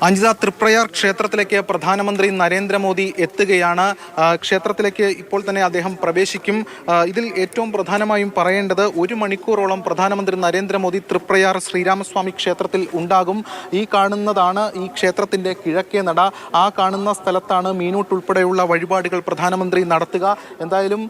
അഞ്ജിത, തൃപ്രയാർ ക്ഷേത്രത്തിലേക്ക് പ്രധാനമന്ത്രി നരേന്ദ്രമോദി എത്തുകയാണ്. ക്ഷേത്രത്തിലേക്ക് ഇപ്പോൾ തന്നെ അദ്ദേഹം പ്രവേശിക്കും. ഇതിൽ ഏറ്റവും പ്രധാനമായും പറയേണ്ടത് 1 മണിക്കൂറോളം പ്രധാനമന്ത്രി നരേന്ദ്രമോദി തൃപ്രയാർ ശ്രീരാമസ്വാമി ക്ഷേത്രത്തിൽ ഉണ്ടാകും. ഈ കാണുന്നതാണ് ഈ ക്ഷേത്രത്തിന്റെ കിഴക്കേ നട. ആ കാണുന്ന സ്ഥലത്താണ് മീനൂട്ട് ഉൾപ്പെടെയുള്ള വഴിപാടുകൾ പ്രധാനമന്ത്രി നടത്തുക. എന്തായാലും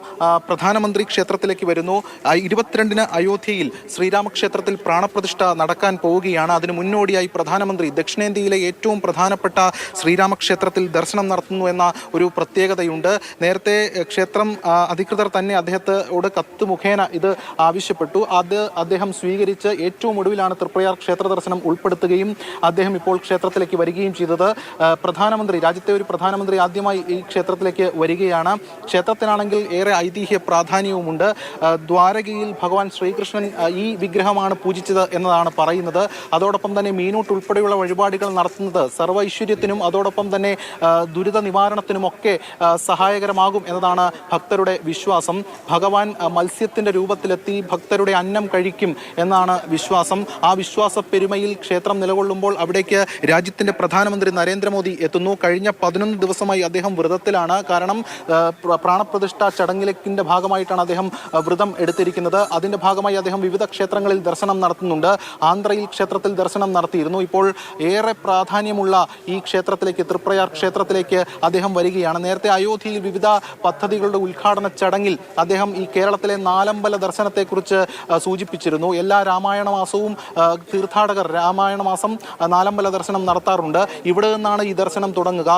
പ്രധാനമന്ത്രി ക്ഷേത്രത്തിലേക്ക് വരുന്നു. 22-ന് അയോധ്യയിൽ ശ്രീരാമക്ഷേത്രത്തിൽ പ്രാണപ്രതിഷ്ഠ നടക്കാൻ പോവുകയാണ്. അതിന് മുന്നോടിയായി പ്രധാനമന്ത്രി ദക്ഷിണേന്ത്യയിലെ ഏറ്റവും പ്രധാനപ്പെട്ട ശ്രീരാമക്ഷേത്രത്തിൽ ദർശനം നടത്തുന്നു എന്ന ഒരു പ്രത്യേകതയുണ്ട്. നേരത്തെ ക്ഷേത്രം അധികൃതർ തന്നെ അദ്ദേഹത്തോട് കത്ത് മുഖേന ഇത് ആവശ്യപ്പെട്ടു. അത് അദ്ദേഹം സ്വീകരിച്ച് ഏറ്റവും ഒടുവിലാണ് തൃപ്രയാർ ക്ഷേത്ര ദർശനം ഉൾപ്പെടുത്തുകയും അദ്ദേഹം ഇപ്പോൾ ക്ഷേത്രത്തിലേക്ക് വരികയും ചെയ്തത്. രാജ്യത്തെ ഒരു പ്രധാനമന്ത്രി ആദ്യമായി ഈ ക്ഷേത്രത്തിലേക്ക് വരികയാണ്. ക്ഷേത്രത്തിനാണെങ്കിൽ ഏറെ ഐതിഹ്യ പ്രാധാന്യവുമുണ്ട്. ദ്വാരകയിൽ ഭഗവാൻ ശ്രീകൃഷ്ണൻ ഈ വിഗ്രഹമാണ് പൂജിച്ചത് എന്നതാണ് പറയുന്നത്. അതോടൊപ്പം തന്നെ മീനൂട്ട് ഉൾപ്പെടെയുള്ള വഴിപാടുകൾ നടത്തുന്നത് സർവ്വ ഐശ്വര്യത്തിനും അതോടൊപ്പം തന്നെ ദുരിത നിവാരണത്തിനുമൊക്കെ സഹായകരമാകും എന്നതാണ് ഭക്തരുടെ വിശ്വാസം. ഭഗവാൻ മത്സ്യത്തിന്റെ രൂപത്തിലെത്തി ഭക്തരുടെ അന്നം കഴിക്കും എന്നാണ് വിശ്വാസം. ആ വിശ്വാസ പെരുമയിൽ ക്ഷേത്രം നിലകൊള്ളുമ്പോൾ അവിടേക്ക് രാജ്യത്തിന്റെ പ്രധാനമന്ത്രി നരേന്ദ്രമോദി എത്തുന്നു. കഴിഞ്ഞ 11 ദിവസമായി അദ്ദേഹം വ്രതത്തിലാണ്. കാരണം പ്രാണപ്രതിഷ്ഠ ചടങ്ങിന്റെ ഭാഗമായിട്ടാണ് അദ്ദേഹം വ്രതം എടുത്തിരിക്കുന്നത്. അതിന്റെ ഭാഗമായി അദ്ദേഹം വിവിധ ക്ഷേത്രങ്ങളിൽ ദർശനം നടത്തുന്നുണ്ട്. ആന്ധ്രയിൽ ക്ഷേത്രത്തിൽ ദർശനം നടത്തിയിരുന്നു. ഇപ്പോൾ ഏറെ പ്രാധാന്യമുള്ള ഈ ക്ഷേത്രത്തിലേക്ക്, തൃപ്രയാർ ക്ഷേത്രത്തിലേക്ക് അദ്ദേഹം വരികയാണ്. നേരത്തെ അയോധ്യയിൽ വിവിധ പദ്ധതികളുടെ ഉദ്ഘാടന ചടങ്ങിൽ അദ്ദേഹം ഈ കേരളത്തിലെ നാലമ്പല ദർശനത്തെക്കുറിച്ച് സൂചിപ്പിച്ചിരുന്നു. എല്ലാ രാമായണ മാസവും തീർത്ഥാടകർ രാമായണ മാസം നാലമ്പല ദർശനം നടത്താറുണ്ട്. ഇവിടെ നിന്നാണ് ഈ ദർശനം തുടങ്ങുക.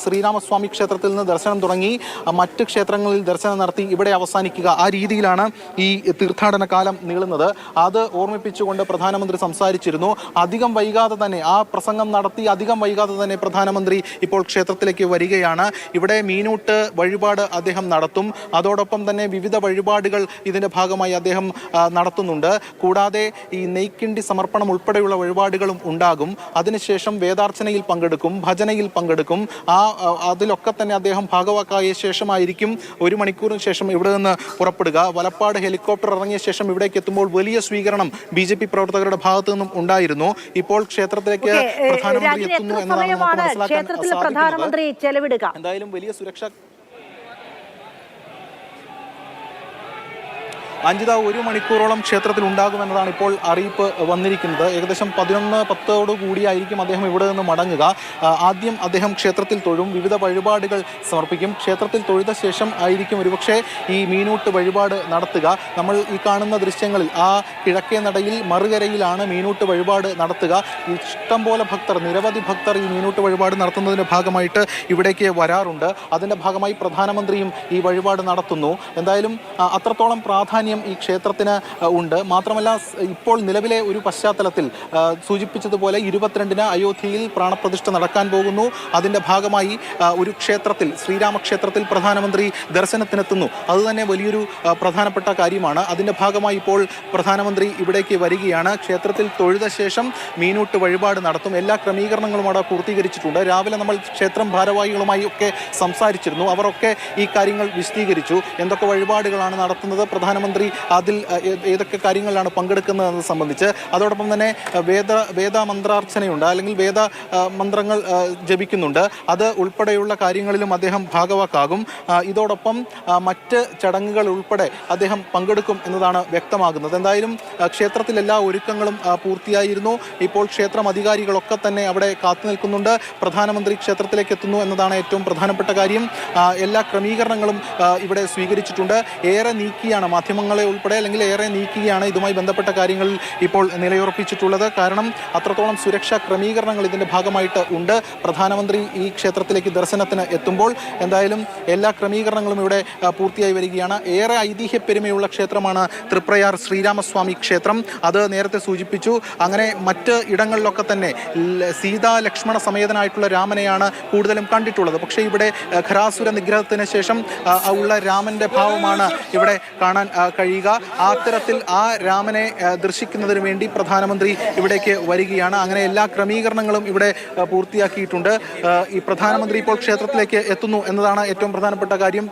ശ്രീരാമസ്വാമി ക്ഷേത്രത്തിൽ നിന്ന് ദർശനം തുടങ്ങി മറ്റ് ക്ഷേത്രങ്ങളിൽ ദർശനം നടത്തി ഇവിടെ അവസാനിക്കുക. ആ രീതിയിലാണ് ഈ തീർത്ഥാടന കാലം നീളുന്നത്. അത് ഓർമ്മിപ്പിച്ചുകൊണ്ട് പ്രധാനമന്ത്രി സംസാരിച്ചിരുന്നു. അധികം വൈകാതെ തന്നെ ആ പ്രസംഗം നടത്തി അധികം വൈകാതെ തന്നെ പ്രധാനമന്ത്രി ഇപ്പോൾ ക്ഷേത്രത്തിലേക്ക് വരികയാണ്. ഇവിടെ മീനൂട്ട് വഴിപാട് അദ്ദേഹം നടത്തും. അതോടൊപ്പം തന്നെ വിവിധ വഴിപാടുകൾ ഇതിന്റെ ഭാഗമായി അദ്ദേഹം നടത്തുന്നുണ്ട്. കൂടാതെ ഈ നെയ്ക്കിണ്ടി സമർപ്പണം ഉൾപ്പെടെയുള്ള വഴിപാടുകളും ഉണ്ടാകും. അതിനുശേഷം വേദാർച്ചനയിൽ പങ്കെടുക്കും, ഭജനയിൽ പങ്കെടുക്കും. അതിലൊക്കെ തന്നെ അദ്ദേഹം ഭാഗവാക്കായ ശേഷമായിരിക്കും 1 മണിക്കൂറിന് ശേഷം ഇവിടെ നിന്ന് പുറപ്പെടുക. വലപ്പാട് ഹെലികോപ്റ്റർ ഇറങ്ങിയ ശേഷം ഇവിടേക്ക് എത്തുമ്പോൾ വലിയ സ്വീകരണം BJP പ്രവർത്തകരുടെ ഭാഗത്തു നിന്നും ഉണ്ടായിരുന്നു. ഇപ്പോൾ ക്ഷേത്രത്തിലേക്ക് പ്രധാനമന്ത്രി എത്തുന്നു എന്നതാണ് നമുക്ക് മനസ്സിലാക്കാൻ സാധിക്കുന്നത്. എന്തായാലും വലിയ സുരക്ഷ അഞ്ജിത 1 മണിക്കൂറോളം ക്ഷേത്രത്തിൽ ഉണ്ടാകുമെന്നതാണ് ഇപ്പോൾ അറിയിപ്പ് വന്നിരിക്കുന്നത്. ഏകദേശം 11:10 കൂടിയായിരിക്കും അദ്ദേഹം ഇവിടെ നിന്ന് മടങ്ങുക. ആദ്യം അദ്ദേഹം ക്ഷേത്രത്തിൽ തൊഴും, വിവിധ വഴിപാടുകൾ സമർപ്പിക്കും. ക്ഷേത്രത്തിൽ തൊഴുത ശേഷം ആയിരിക്കും ഒരുപക്ഷെ ഈ മീനൂട്ട് വഴിപാട് നടത്തുക. നമ്മൾ ഈ കാണുന്ന ദൃശ്യങ്ങളിൽ ആ കിഴക്കേ നടയിൽ മറുകരയിലാണ് മീനൂട്ട് വഴിപാട് നടത്തുക. ഇഷ്ടം പോലെ ഭക്തർ, നിരവധി ഭക്തർ ഈ മീനൂട്ട് വഴിപാട് നടത്തുന്നതിൻ്റെ ഭാഗമായിട്ട് ഇവിടേക്ക് വരാറുണ്ട്. അതിൻ്റെ ഭാഗമായി പ്രധാനമന്ത്രിയും ഈ വഴിപാട് നടത്തുന്നു. എന്തായാലും അത്രത്തോളം പ്രാധാന്യം ഈ ക്ഷേത്രത്തിന് ഉണ്ട്. മാത്രമല്ല, ഇപ്പോൾ നിലവിലെ ഒരു പശ്ചാത്തലത്തിൽ സൂചിപ്പിച്ചതുപോലെ 22-ന് അയോധ്യയിൽ പ്രാണപ്രതിഷ്ഠ നടക്കാൻ പോകുന്നു. അതിൻ്റെ ഭാഗമായി ഒരു ക്ഷേത്രത്തിൽ, ശ്രീരാമക്ഷേത്രത്തിൽ പ്രധാനമന്ത്രി ദർശനത്തിനെത്തുന്നു. അതുതന്നെ വലിയൊരു പ്രധാനപ്പെട്ട കാര്യമാണ്. അതിൻ്റെ ഭാഗമായി ഇപ്പോൾ പ്രധാനമന്ത്രി ഇവിടേക്ക് വരികയാണ്. ക്ഷേത്രത്തിൽ തൊഴുത ശേഷം മീനൂട്ട് വഴിപാട് നടത്തും. എല്ലാ ക്രമീകരണങ്ങളും അവിടെ പൂർത്തീകരിച്ചിട്ടുണ്ട്. രാവിലെ നമ്മൾ ക്ഷേത്രം ഭാരവാഹികളുമായി ഒക്കെ സംസാരിച്ചിരുന്നു. അവരൊക്കെ ഈ കാര്യങ്ങൾ വിശദീകരിച്ചു. എന്തൊക്കെ വഴിപാടുകളാണ് നടത്തുന്നത്, പ്രധാനമന്ത്രി അതിൽ ഏതൊക്കെ കാര്യങ്ങളിലാണ് പങ്കെടുക്കുന്നത് എന്നത് സംബന്ധിച്ച്. അതോടൊപ്പം തന്നെ വേദമന്ത്രാർച്ചനയുണ്ട്, അല്ലെങ്കിൽ വേദ മന്ത്രങ്ങൾ ജപിക്കുന്നുണ്ട്. അത് ഉൾപ്പെടെയുള്ള കാര്യങ്ങളിലും അദ്ദേഹം ഭാഗവാക്കാകും. ഇതോടൊപ്പം മറ്റ് ചടങ്ങുകൾ ഉൾപ്പെടെ അദ്ദേഹം പങ്കെടുക്കും എന്നതാണ് വ്യക്തമാകുന്നത്. എന്തായാലും ക്ഷേത്രത്തിൽ എല്ലാ ഒരുക്കങ്ങളും പൂർത്തിയായിരുന്നു. ഇപ്പോൾ ക്ഷേത്രം അധികാരികളൊക്കെ തന്നെ അവിടെ കാത്തു നിൽക്കുന്നുണ്ട്. പ്രധാനമന്ത്രി ക്ഷേത്രത്തിലേക്ക് എത്തുന്നു എന്നതാണ് ഏറ്റവും പ്രധാനപ്പെട്ട കാര്യം. എല്ലാ ക്രമീകരണങ്ങളും ഇവിടെ സ്വീകരിച്ചിട്ടുണ്ട്. ഏറെ നീക്കിയാണ് മാധ്യമങ്ങളെ ഉൾപ്പെടെ, അല്ലെങ്കിൽ ഏറെ നീക്കിയാണ് ഇതുമായി ബന്ധപ്പെട്ട കാര്യങ്ങളിൽ ഇപ്പോൾ നിലയുറപ്പിച്ചിട്ടുള്ളത്. കാരണം അത്രത്തോളം സുരക്ഷാ ക്രമീകരണങ്ങൾ ഇതിൻ്റെ ഭാഗമായിട്ട് ഉണ്ട്. പ്രധാനമന്ത്രി ഈ ക്ഷേത്രത്തിലേക്ക് ദർശനത്തിന് എത്തുമ്പോൾ എന്തായാലും എല്ലാ ക്രമീകരണങ്ങളും ഇവിടെ പൂർത്തിയായി വരികയാണ്. ഏറെ ഐതിഹ്യ പെരുമയുള്ള ക്ഷേത്രമാണ് തൃപ്രയാർ ശ്രീരാമസ്വാമി ക്ഷേത്രം. അത് നേരത്തെ സൂചിപ്പിച്ചു. അങ്ങനെ മറ്റ് ഇടങ്ങളിലൊക്കെ തന്നെ സീതാ ലക്ഷ്മണ സമേതനായിട്ടുള്ള രാമനെയാണ് കൂടുതലും കണ്ടിട്ടുള്ളത്. പക്ഷേ ഇവിടെ ഖരാസുര നിഗ്രഹത്തിന് ശേഷം ഉള്ള രാമന്റെ ഭാവമാണ് ഇവിടെ കാണാൻ കഴിയുക. അത്തരത്തിൽ ആ രാമനെ ദർശിക്കുന്നതിന് വേണ്ടി പ്രധാനമന്ത്രി ഇവിടേക്ക് വരികയാണ്. അങ്ങനെ എല്ലാ ക്രമീകരണങ്ങളും ഇവിടെ പൂർത്തിയാക്കിയിട്ടുണ്ട്. ഈ പ്രധാനമന്ത്രി ഇപ്പോൾ ക്ഷേത്രത്തിലേക്ക് എത്തുന്നു എന്നതാണ് ഏറ്റവും പ്രധാനപ്പെട്ട കാര്യം.